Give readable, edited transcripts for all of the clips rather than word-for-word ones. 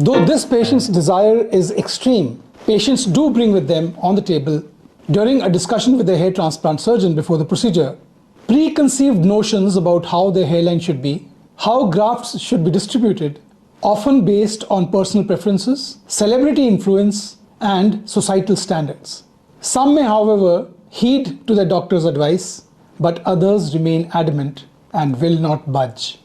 Though this patient's desire is extreme, patients do bring with them on the table, during a discussion with their hair transplant surgeon before the procedure, preconceived notions about how their hairline should be, how grafts should be distributed, often based on personal preferences, celebrity influence, and societal standards. Some may, however, heed to their doctor's advice, but others remain adamant and will not budge.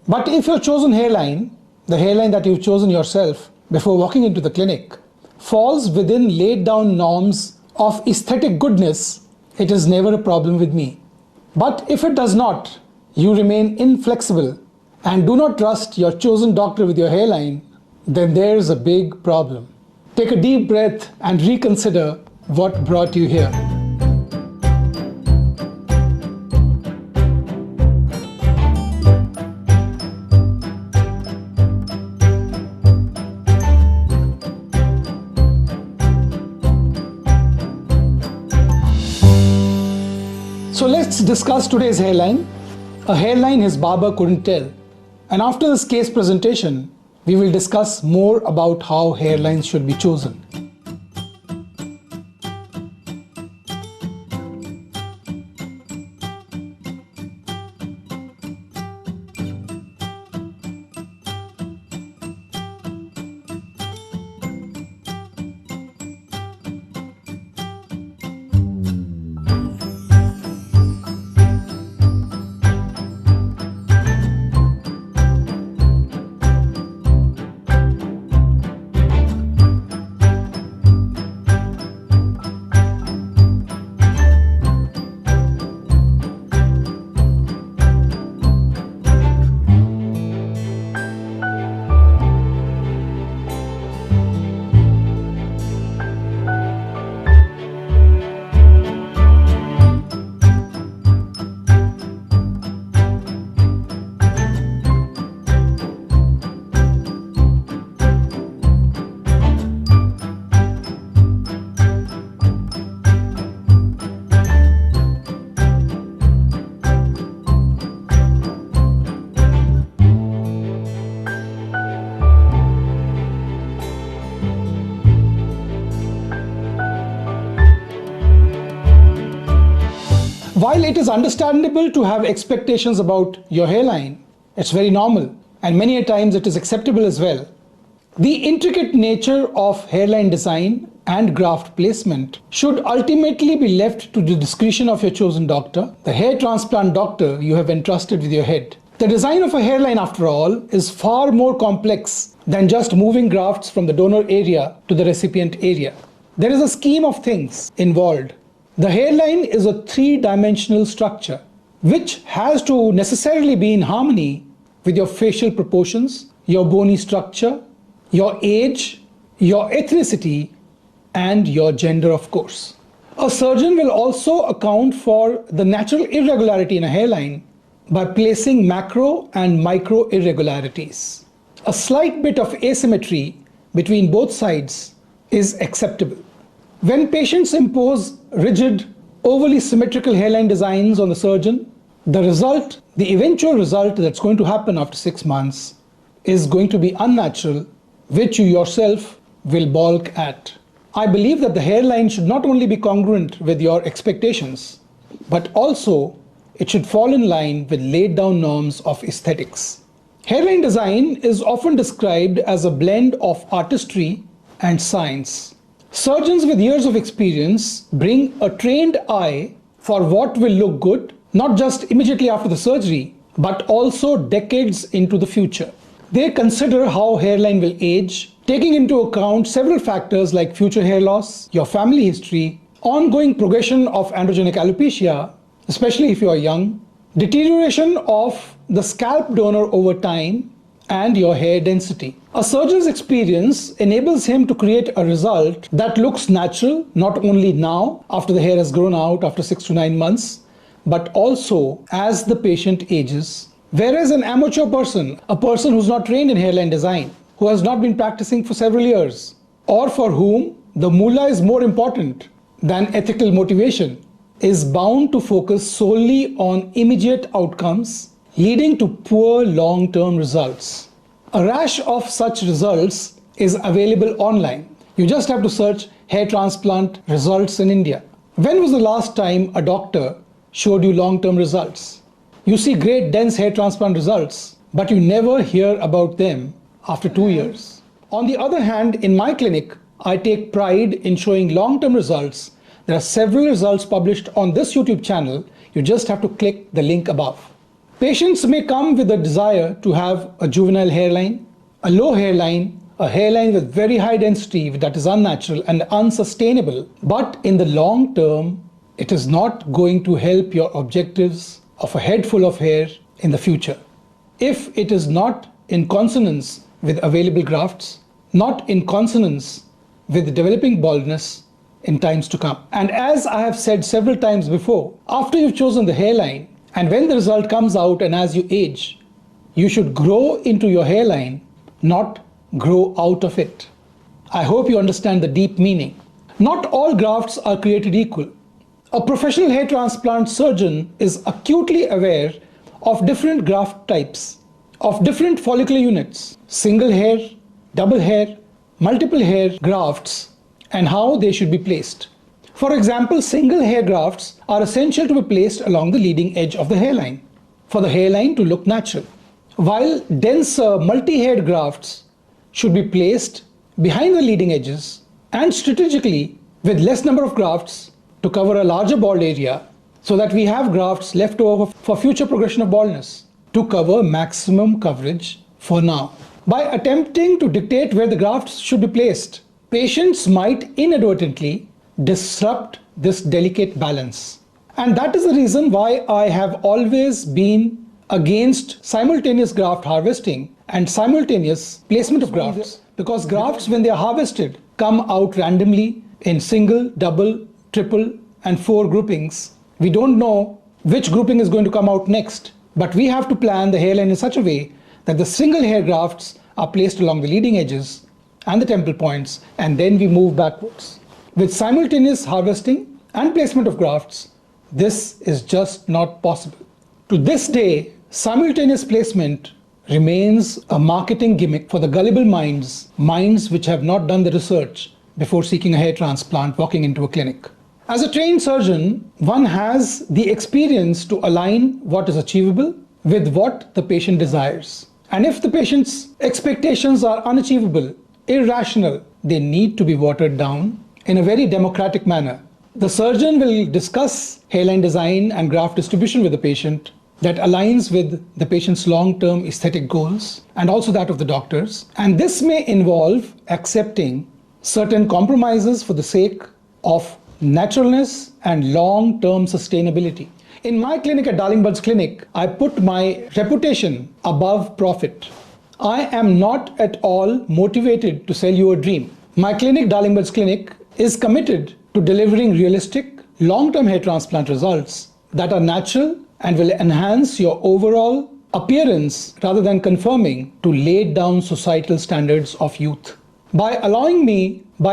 But if your chosen hairline, the hairline that you've chosen yourself before walking into the clinic, falls within laid down norms of aesthetic goodness, it is never a problem with me. But if it does not, you remain inflexible and do not trust your chosen doctor with your hairline, then there is a big problem. Take a deep breath and reconsider what brought you here. So let's discuss today's hairline, a hairline his barber couldn't tell. And after this case presentation, we will discuss more about how hairlines should be chosen. While it is understandable to have expectations about your hairline, it's very normal, and many a times it is acceptable as well. The intricate nature of hairline design and graft placement should ultimately be left to the discretion of your chosen doctor, the hair transplant doctor you have entrusted with your head. The design of a hairline, after all, is far more complex than just moving grafts from the donor area to the recipient area. There is a scheme of things involved. The hairline is a three-dimensional structure which has to necessarily be in harmony with your facial proportions, your bony structure, your age, your ethnicity, and your gender, of course. A surgeon will also account for the natural irregularity in a hairline by placing macro and micro irregularities. A slight bit of asymmetry between both sides is acceptable. When patients impose rigid, overly symmetrical hairline designs on the surgeon, the eventual result that's going to happen after 6 months is going to be unnatural, which you yourself will balk at. I believe that the hairline should not only be congruent with your expectations, but also it should fall in line with laid down norms of aesthetics. Hairline design is often described as a blend of artistry and science. Surgeons with years of experience bring a trained eye for what will look good, not just immediately after the surgery, but also decades into the future. They consider how hairline will age, taking into account several factors like future hair loss, your family history, ongoing progression of androgenic alopecia, especially if you are young, deterioration of the scalp donor over time, and your hair density. A surgeon's experience enables him to create a result that looks natural, not only now after the hair has grown out after 6 to 9 months, but also as the patient ages. Whereas an amateur person, a person who's not trained in hairline design, who has not been practicing for several years, or for whom the moolah is more important than ethical motivation, is bound to focus solely on immediate outcomes, leading to poor long-term results. A rash of such results is available online. You just have to search hair transplant results in India. When was the last time a doctor showed you long-term results? You see great dense hair transplant results, but you never hear about them after 2 years. On the other hand, in my clinic, I take pride in showing long-term results. There are several results published on this YouTube channel. You just have to click the link above. Patients may come with a desire to have a juvenile hairline, a low hairline, a hairline with very high density that is unnatural and unsustainable, but in the long term, it is not going to help your objectives of a head full of hair in the future. If it is not in consonance with available grafts, not in consonance with developing baldness in times to come. And as I have said several times before, after you've chosen the hairline, and when the result comes out and as you age, you should grow into your hairline, not grow out of it. I hope you understand the deep meaning. Not all grafts are created equal. A professional hair transplant surgeon is acutely aware of different graft types, of different follicular units, single hair, double hair, multiple hair grafts, and how they should be placed. For example, single hair grafts are essential to be placed along the leading edge of the hairline for the hairline to look natural, while denser multi-haired grafts should be placed behind the leading edges and strategically with less number of grafts to cover a larger bald area so that we have grafts left over for future progression of baldness to cover maximum coverage for now. By attempting to dictate where the grafts should be placed, patients might inadvertently disrupt this delicate balance. And that is the reason why I have always been against simultaneous graft harvesting and simultaneous placement of grafts, because grafts, when they are harvested, come out randomly in single, double, triple, and 4 groupings. We don't know which grouping is going to come out next, but we have to plan the hairline in such a way that the single hair grafts are placed along the leading edges and the temple points, and then we move backwards. With simultaneous harvesting and placement of grafts, this is just not possible. To this day, simultaneous placement remains a marketing gimmick for the gullible minds which have not done the research before seeking a hair transplant walking into a clinic. As a trained surgeon, one has the experience to align what is achievable with what the patient desires. And if the patient's expectations are unachievable, irrational, they need to be watered down in a very democratic manner. The surgeon will discuss hairline design and graft distribution with the patient that aligns with the patient's long-term aesthetic goals and also that of the doctors. And this may involve accepting certain compromises for the sake of naturalness and long-term sustainability. In my clinic at Darling Buds Clinic, I put my reputation above profit. I am not at all motivated to sell you a dream. My clinic, Darling Buds Clinic, is committed to delivering realistic, long-term hair transplant results that are natural and will enhance your overall appearance rather than conforming to laid down societal standards of youth. By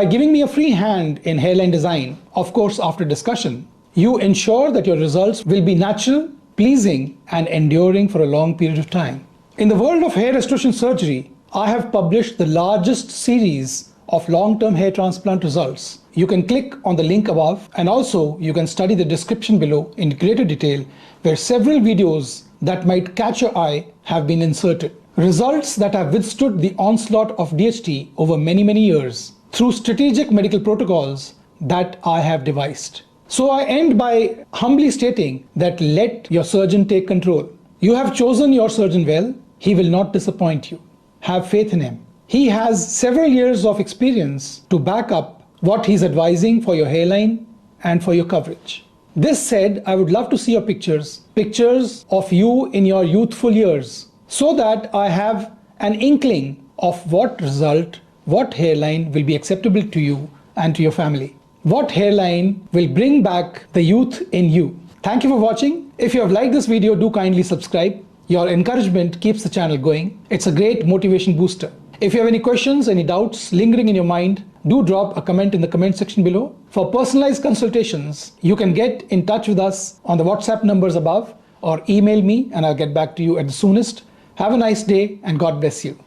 giving me a free hand in hairline design, of course after discussion, you ensure that your results will be natural, pleasing, and enduring for a long period of time. In the world of hair restoration surgery, I have published the largest series of long-term hair transplant results. You can click on the link above, and also you can study the description below in greater detail, where several videos that might catch your eye have been inserted. Results that have withstood the onslaught of DHT over many years through strategic medical protocols that I have devised. So I end by humbly stating that let your surgeon take control. You have chosen your surgeon well. He will not disappoint you. Have faith in him. He has several years of experience to back up what he's advising for your hairline and for your coverage. This said, I would love to see your pictures of you in your youthful years, so that I have an inkling of what result, what hairline will be acceptable to you and to your family. What hairline will bring back the youth in you. Thank you for watching. If you have liked this video, do kindly subscribe. Your encouragement keeps the channel going. It's a great motivation booster. If you have any questions, any doubts lingering in your mind, do drop a comment in the comment section below. For personalized consultations, you can get in touch with us on the WhatsApp numbers above or email me and I'll get back to you at the soonest. Have a nice day and God bless you.